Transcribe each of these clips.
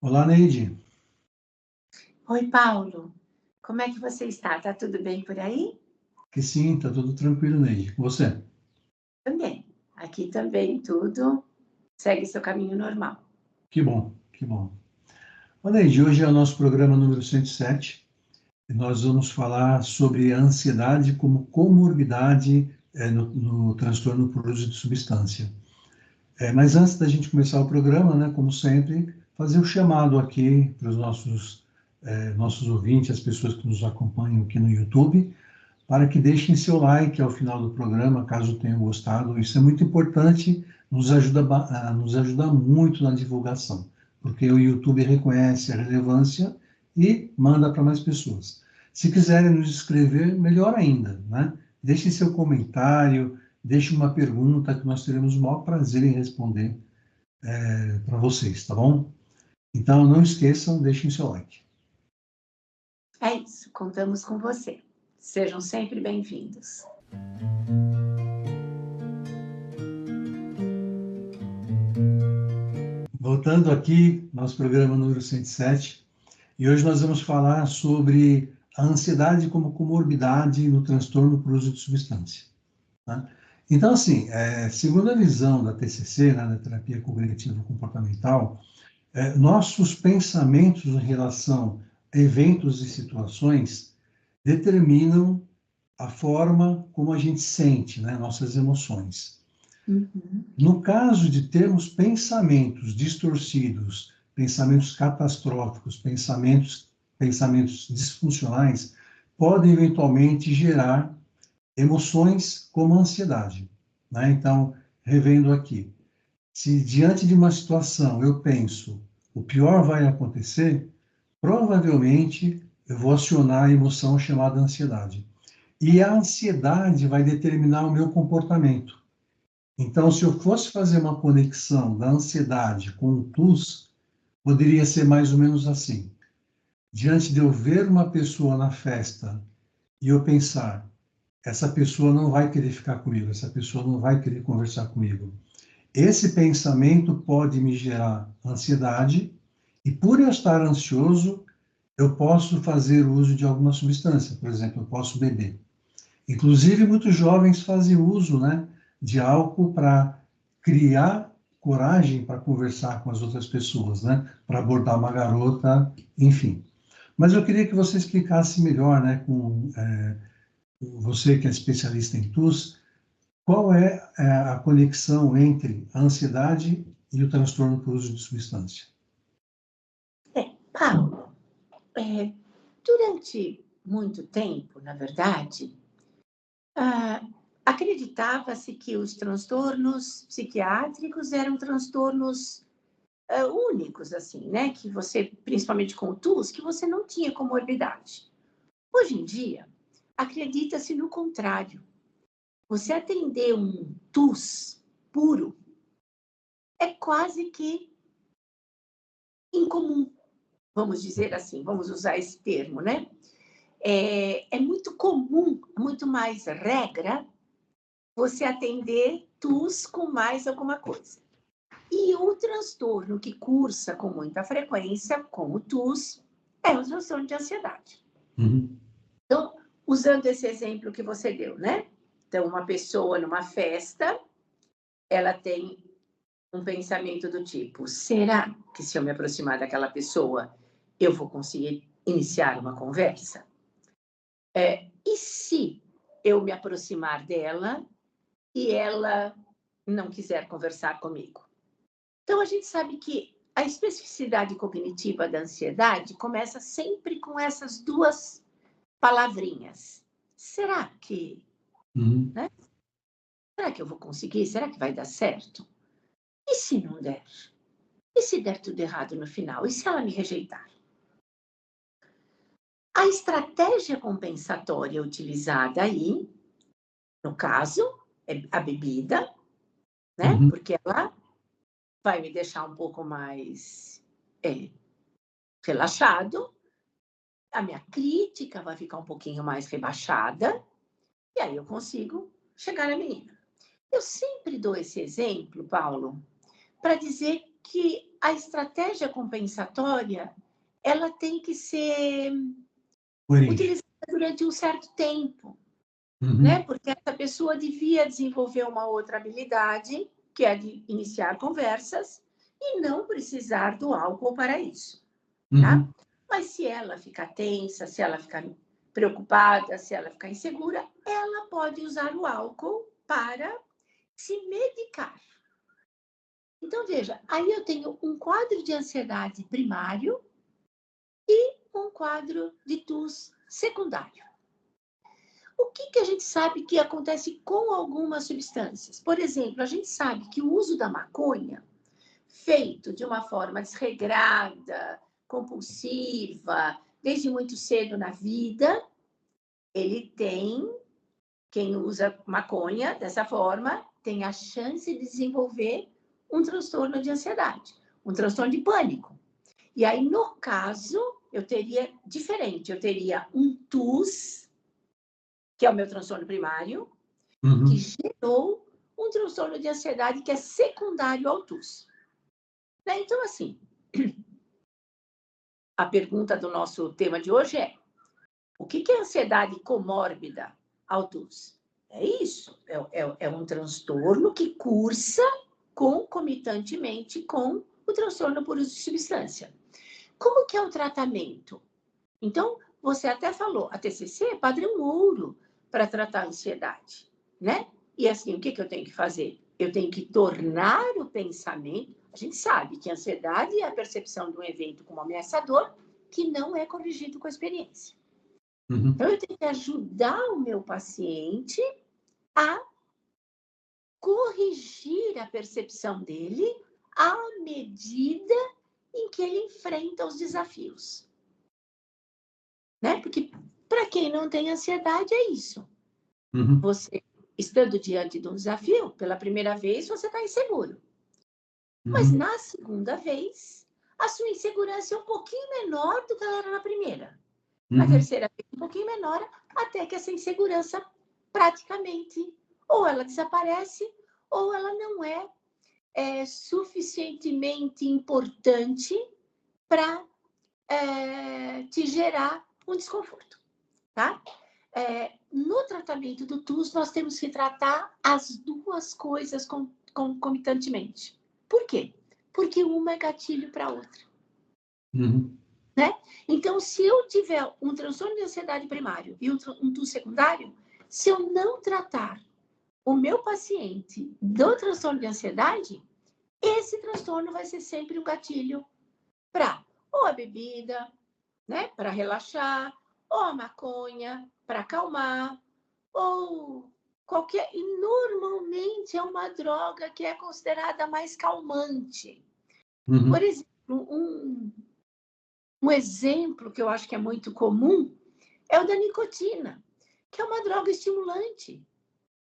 Olá, Neide. Oi, Paulo. Como é que você está? Tá tudo bem por aí? Que sim, tá tudo tranquilo, Neide. Com você? Também. Aqui também tudo segue seu caminho normal. Que bom, que bom. Ô, Neide, hoje é o nosso programa número 107 e nós vamos falar sobre a ansiedade como comorbidade no transtorno por uso de substância. Mas antes da gente começar o programa, né, como sempre, fazer o chamado aqui para os nossos ouvintes, as pessoas que nos acompanham aqui no YouTube, para que deixem seu like ao final do programa, caso tenham gostado. Isso é muito importante, nos ajuda muito na divulgação, porque o YouTube reconhece a relevância e manda para mais pessoas. Se quiserem nos escrever, melhor ainda, né? Deixem seu comentário, deixe uma pergunta que nós teremos o maior prazer em responder para vocês, tá bom? Então, não esqueçam, deixem seu like. É isso, contamos com você. Sejam sempre bem-vindos. Voltando aqui, nosso programa número 107, e hoje nós vamos falar sobre a ansiedade como comorbidade no transtorno por uso de substância. Tá? Então, assim, segundo a visão da TCC, né, da terapia cognitivo-comportamental, nossos pensamentos em relação a eventos e situações determinam a forma como a gente sente, né, nossas emoções. Uhum. No caso de termos pensamentos distorcidos, pensamentos catastróficos, pensamentos disfuncionais, podem eventualmente gerar emoções como a ansiedade, né? Então, revendo aqui, se diante de uma situação eu penso o pior vai acontecer, provavelmente eu vou acionar a emoção chamada ansiedade. E a ansiedade vai determinar o meu comportamento. Então, se eu fosse fazer uma conexão da ansiedade com o TUS, poderia ser mais ou menos assim. Diante de eu ver uma pessoa na festa e eu pensar, essa pessoa não vai querer ficar comigo, essa pessoa não vai querer conversar comigo. Esse pensamento pode me gerar ansiedade e, por eu estar ansioso, eu posso fazer uso de alguma substância, por exemplo, eu posso beber. Inclusive, muitos jovens fazem uso, né, de álcool para criar coragem para conversar com as outras pessoas, né, para abordar uma garota, enfim. Mas eu queria que você explicasse melhor, né, com você que é especialista em TUS, qual é a conexão entre a ansiedade e o transtorno por uso de substância? Paulo, durante muito tempo, na verdade, ah, acreditava-se que os transtornos psiquiátricos eram transtornos únicos, assim, né? Que você, principalmente com o TUS, que você não tinha comorbidade. Hoje em dia, acredita-se no contrário. Você atender um TUS puro é quase que incomum, vamos dizer assim, vamos usar esse termo, né? É muito comum, muito mais regra, você atender TUS com mais alguma coisa. E o transtorno que cursa com muita frequência, com o TUS, é o transtorno de ansiedade. Uhum. Então, usando esse exemplo que você deu, né? Então, uma pessoa numa festa, ela tem um pensamento do tipo: será que se eu me aproximar daquela pessoa, eu vou conseguir iniciar uma conversa? E se eu me aproximar dela e ela não quiser conversar comigo? Então, a gente sabe que a especificidade cognitiva da ansiedade começa sempre com essas duas palavrinhas. Será que, Uhum. né? Será que eu vou conseguir? Será que vai dar certo? E se não der? E se der tudo errado no final? E se ela me rejeitar? A estratégia compensatória utilizada aí, no caso, é a bebida, né? Uhum. Porque ela vai me deixar um pouco mais relaxado, a minha crítica vai ficar um pouquinho mais rebaixada, e aí eu consigo chegar na menina. Eu sempre dou esse exemplo, Paulo, para dizer que a estratégia compensatória, ela tem que ser utilizada durante um certo tempo, né? Porque essa pessoa devia desenvolver uma outra habilidade, que é de iniciar conversas, e não precisar do álcool para isso, tá? Mas se ela ficar tensa, se ela ficar preocupada, se ela ficar insegura, ela pode usar o álcool para se medicar. Então, veja, aí eu tenho um quadro de ansiedade primário e um quadro de TUS secundário. O que a gente sabe que acontece com algumas substâncias? Por exemplo, a gente sabe que o uso da maconha, feito de uma forma desregrada, compulsiva, desde muito cedo na vida, ele tem, quem usa maconha dessa forma, tem a chance de desenvolver um transtorno de ansiedade, um transtorno de pânico. E aí, no caso, eu teria diferente, eu teria um TUS, que é o meu transtorno primário, que gerou um transtorno de ansiedade que é secundário ao TUS. Né? Então, assim, a pergunta do nosso tema de hoje é: o que é ansiedade comórbida ao TUS? É isso, é um transtorno que cursa concomitantemente com o transtorno por uso de substância. Como que é o tratamento? Então, você até falou, a TCC é padrão ouro para tratar a ansiedade, né? E assim, o que eu tenho que fazer? Eu tenho que tornar o pensamento... A gente sabe que a ansiedade é a percepção de um evento como ameaçador que não é corrigido com a experiência. Então, eu tenho que ajudar o meu paciente a corrigir a percepção dele à medida em que ele enfrenta os desafios. Né? Porque, para quem não tem ansiedade, é isso. Você, estando diante de um desafio, pela primeira vez, você está inseguro. Mas, na segunda vez, a sua insegurança é um pouquinho menor do que ela era na primeira. Na terceira vez, um pouquinho menor, até que essa insegurança praticamente ou ela desaparece ou ela não é suficientemente importante para te gerar um desconforto, tá? No tratamento do TUS, nós temos que tratar as duas coisas concomitantemente. Por quê? Porque uma é gatilho para a outra. Né? Então, se eu tiver um transtorno de ansiedade primário e um TUS secundário, se eu não tratar o meu paciente do transtorno de ansiedade, esse transtorno vai ser sempre um gatilho para ou a bebida, né, para relaxar, ou a maconha para acalmar, ou qualquer... E normalmente é uma droga que é considerada mais calmante. Por exemplo, um exemplo que eu acho que é muito comum é o da nicotina, que é uma droga estimulante,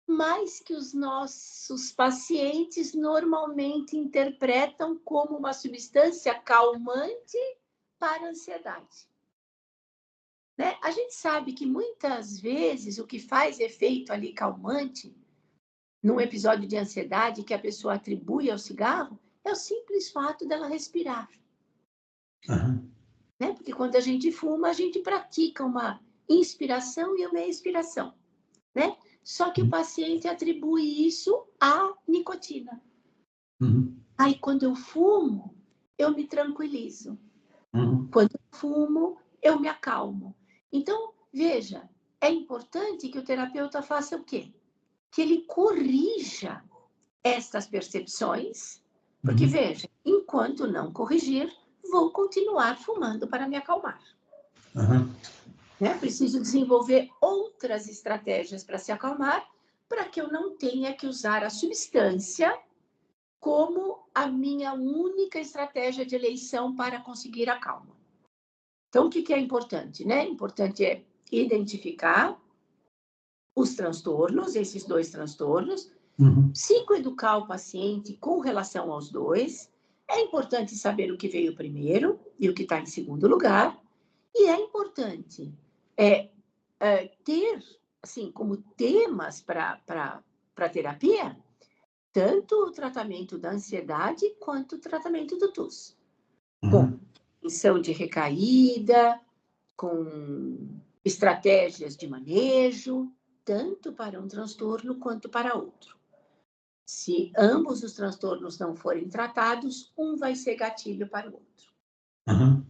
mas que os nossos pacientes normalmente interpretam como uma substância calmante para a ansiedade. Né? A gente sabe que muitas vezes o que faz efeito ali calmante, num episódio de ansiedade que a pessoa atribui ao cigarro, é o simples fato dela respirar. Né? Porque quando a gente fuma, a gente pratica uma inspiração e uma expiração. Né? Só que o paciente atribui isso à nicotina. Aí, quando eu fumo, eu me tranquilizo. Quando eu fumo, eu me acalmo. Então, veja, é importante que o terapeuta faça o quê? Que ele corrija estas percepções, porque, veja, enquanto não corrigir, vou continuar fumando para me acalmar. Né? Preciso desenvolver outras estratégias para se acalmar, para que eu não tenha que usar a substância como a minha única estratégia de eleição para conseguir a calma. Então, o que é importante? Né? Importante é identificar os transtornos, esses dois transtornos, psicoeducar o paciente com relação aos dois. É importante saber o que veio primeiro e o que está em segundo lugar. E é importante ter, assim, como temas para a terapia, tanto o tratamento da ansiedade quanto o tratamento do TUS. Com Uhum. prevenção de recaída, com estratégias de manejo, tanto para um transtorno quanto para outro. Se ambos os transtornos não forem tratados, um vai ser gatilho para o outro. Uhum.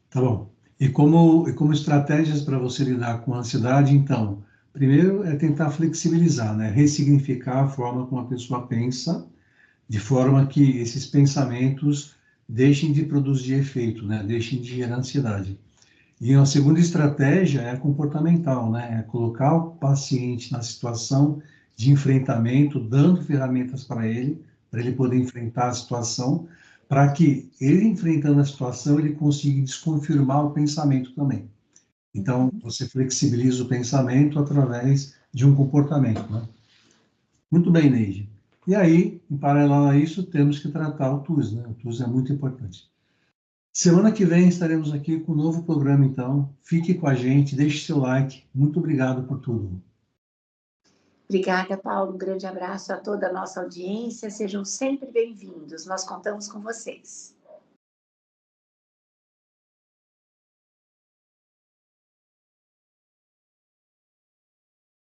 Tá bom. E como estratégias para você lidar com a ansiedade, então, primeiro é tentar flexibilizar, né? Ressignificar a forma como a pessoa pensa, de forma que esses pensamentos deixem de produzir efeito, né? Deixem de gerar ansiedade. E a segunda estratégia é comportamental, né? É colocar o paciente na situação de enfrentamento, dando ferramentas para ele poder enfrentar a situação, para que ele enfrentando a situação, ele consiga desconfirmar o pensamento também. Então, você flexibiliza o pensamento através de um comportamento, né? Muito bem, Neide. E aí, em paralelo a isso, temos que tratar o TUS, né? O TUS é muito importante. Semana que vem estaremos aqui com um novo programa, então. Fique com a gente, deixe seu like. Muito obrigado por tudo. Obrigada, Paulo. Um grande abraço a toda a nossa audiência. Sejam sempre bem-vindos. Nós contamos com vocês.